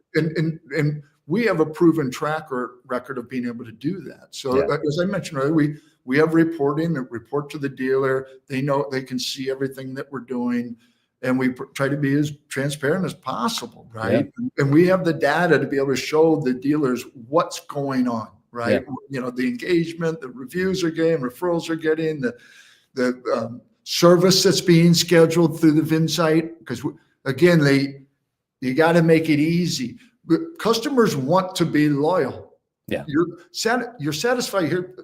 we have a proven track record of being able to do that. So as I mentioned earlier, we have reporting that report to the dealer. They know they can see everything that we're doing. And we try to be as transparent as possible, right? Yeah. And we have the data to be able to show the dealers what's going on, right? Yeah. The engagement, the reviews are getting, referrals are getting, the service that's being scheduled through the Vinsight, because again, you got to make it easy. Customers want to be loyal. Yeah, you're satisfied here.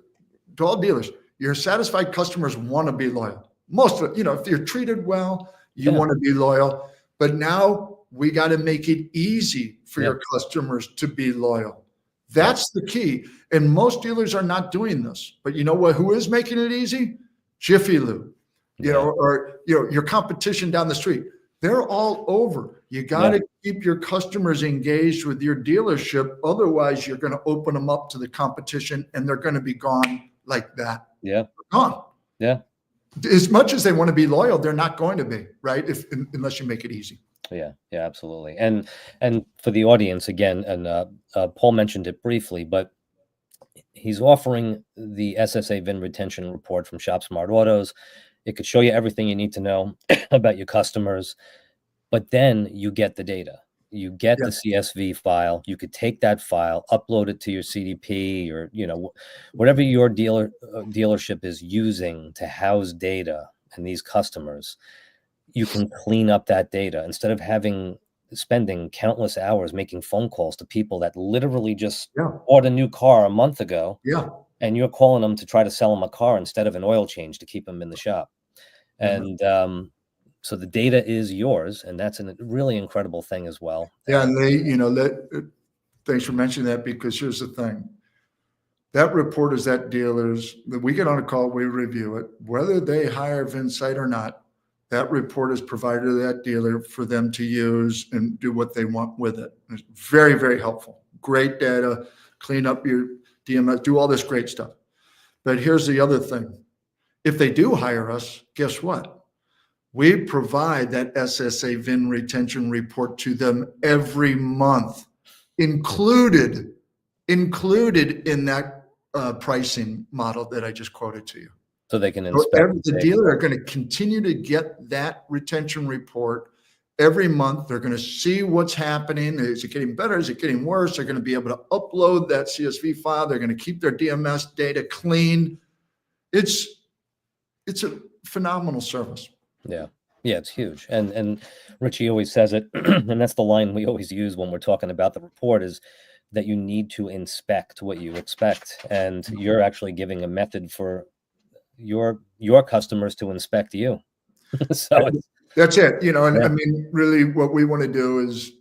To all dealers, your satisfied customers want to be loyal. Most of if you're treated well, you want to be loyal. But now we got to make it easy for your customers to be loyal. That's the key. And most dealers are not doing this. But you know what? Who is making it easy? Jiffy Lube. Or your competition down the street. They're all over. You got to keep your customers engaged with your dealership. Otherwise, you're going to open them up to the competition and they're going to be gone like that. Yeah. They're gone. Yeah. As much as they want to be loyal, they're not going to be, right? Unless you make it easy. Yeah, absolutely. And for the audience, again, and Paul mentioned it briefly, but he's offering the SSA VIN retention report from Shop Smart Autos. It could show you everything you need to know about your customers, but then you get the data. You get Yeah. the CSV file. You could take that file, upload it to your CDP, or whatever your dealership is using to house data and these customers. You can clean up that data instead of spending countless hours making phone calls to people that literally just Yeah. bought a new car a month ago, Yeah. and you're calling them to try to sell them a car instead of an oil change to keep them in the shop. Yeah. And so the data is yours, and that's a really incredible thing as well. Yeah. And thanks for mentioning that, because here's the thing. That report is that dealers that we get on a call, we review it, whether they hire Vinsight or not. That report is provided to that dealer for them to use and do what they want with it. It's very, very helpful. Great data, clean up your DMS, do all this great stuff. But here's the other thing. If they do hire us, guess what? We provide that SSA VIN retention report to them every month, included in that pricing model that I just quoted to you. So they can So inspect. the dealer are going to continue to get that retention report every month. They're going to see what's happening. Is it getting better? Is it getting worse? They're going to be able to upload that CSV file. They're going to keep their DMS data clean. It's a phenomenal service. Yeah, it's huge. And Richie always says it, and that's the line we always use when we're talking about the report, is that you need to inspect what you expect, and you're actually giving a method for your customers to inspect you. So that's it. And yeah. I mean, really what we want to do is,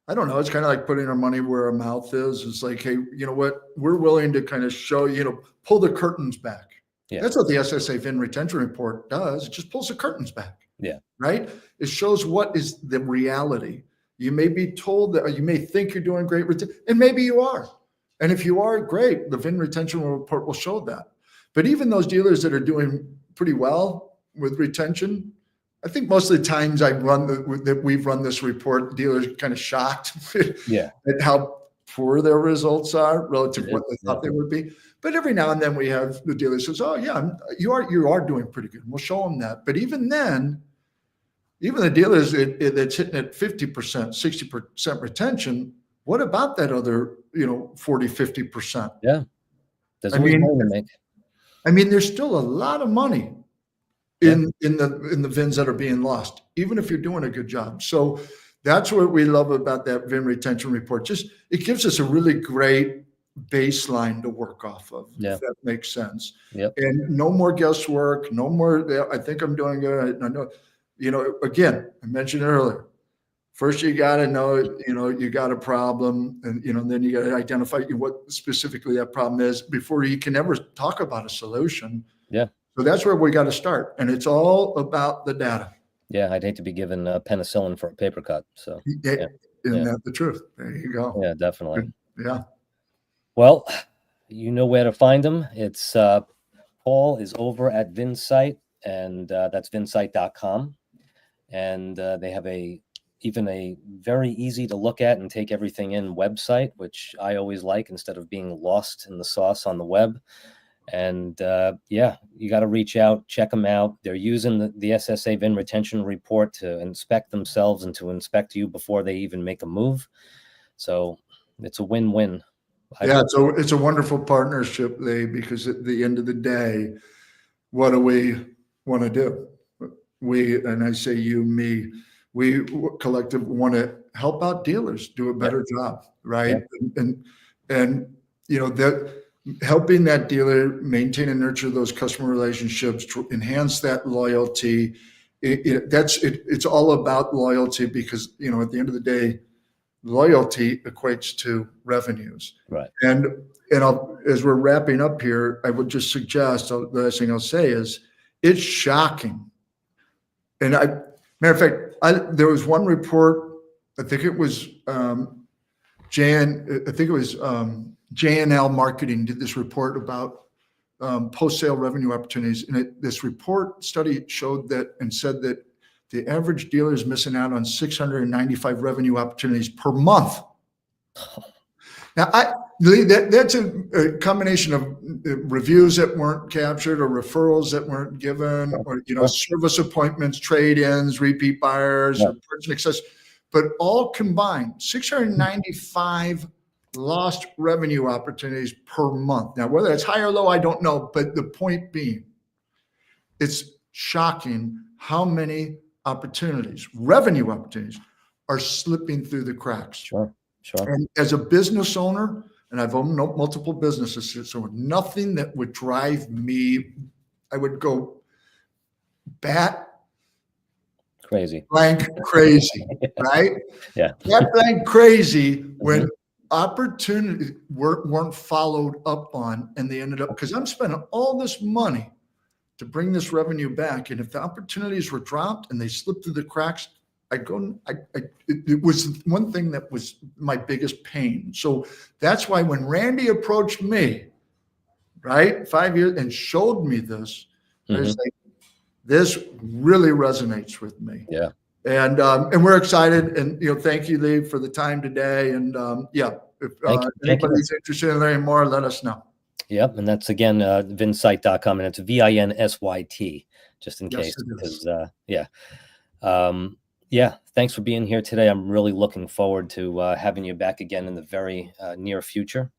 I don't know, it's kind of like putting our money where our mouth is. It's like, hey, you know what? We're willing to kind of show, pull the curtains back. Yeah. That's what the SSA VIN retention report does. It just pulls the curtains back. Yeah. Right? It shows what is the reality. You may be told that, or you may think you're doing great, and maybe you are. And if you are, great. The VIN retention report will show that. But even those dealers that are doing pretty well with retention, I think most of the times that we've run this report, dealers are kind of shocked Yeah. at how poor their results are relative to what they thought they would be. But every now and then we have the dealer says, "Oh yeah, you are doing pretty good." We'll show them that. But even then, even the dealers that's hitting at 50%, 60% retention, what about that other 40, 50%? Yeah. There's always money to make. I mean, there's still a lot of money in the VINs that are being lost, even if you're doing a good job. So that's what we love about that VIN retention report. Just it gives us a really great baseline to work off of. Yeah. If that makes sense. Yep. And no more guesswork, no more. I think I'm doing good. I know. Again, I mentioned earlier. First, you got to know, you got a problem, and then you got to identify what specifically that problem is before you can ever talk about a solution. Yeah. So that's where we got to start, and it's all about the data. Yeah, I'd hate to be given penicillin for a paper cut. So Isn't that the truth? There you go. Yeah, definitely. Yeah. Well, you know where to find him. It's Paul is over at Vinsight, and that's vinsight.com. And they have even a very easy to look at and take everything in website, which I always like instead of being lost in the sauce on the web. And you got to reach out, check them out. They're using the SSA VIN retention report to inspect themselves and to inspect you before they even make a move. So it's a win-win. Yeah, so it's a wonderful partnership, Lee, because at the end of the day, what do we want to do? And I say you, me, we collective want to help out dealers do a better job, right? And that helping that dealer maintain and nurture those customer relationships, to enhance that loyalty. It's all about loyalty, because at the end of the day, loyalty equates to revenues. Right. And as we're wrapping up here, I would just suggest, the last thing I'll say is, it's shocking. And matter of fact, there was one report, I think it was J&L Marketing did this report about post-sale revenue opportunities. And this report study showed that and said that the average dealer is missing out on 695 revenue opportunities per month. Now, Lee, that's a combination of reviews that weren't captured, or referrals that weren't given, or service appointments, trade-ins, repeat buyers, or purchase access, but all combined, 695 lost revenue opportunities per month. Now, whether it's high or low, I don't know, but the point being, it's shocking how many opportunities, revenue opportunities, are slipping through the cracks. Sure. And as a business owner, and I've owned multiple businesses, so nothing that would drive me, I would go crazy, right? Yeah. Blank crazy when opportunities weren't followed up on, and they ended up, because I'm spending all this money to bring this revenue back, and if the opportunities were dropped and they slipped through the cracks, it was one thing that was my biggest pain. So that's why when Randy approached me, right, 5 years, and showed me this, I was like, this really resonates with me. Yeah. And we're excited. And, thank you, Lee, for the time today. And if anybody's interested in learning more, let us know. Yep. And that's, again, Vinsight.com, and it's VINSYT, just in case. Because, thanks for being here today. I'm really looking forward to having you back again in the very near future.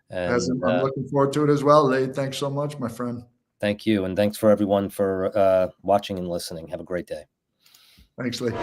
And I'm looking forward to it as well, Lee. Thanks so much, my friend. Thank you. And thanks for everyone for watching and listening. Have a great day. Thanks, Lee.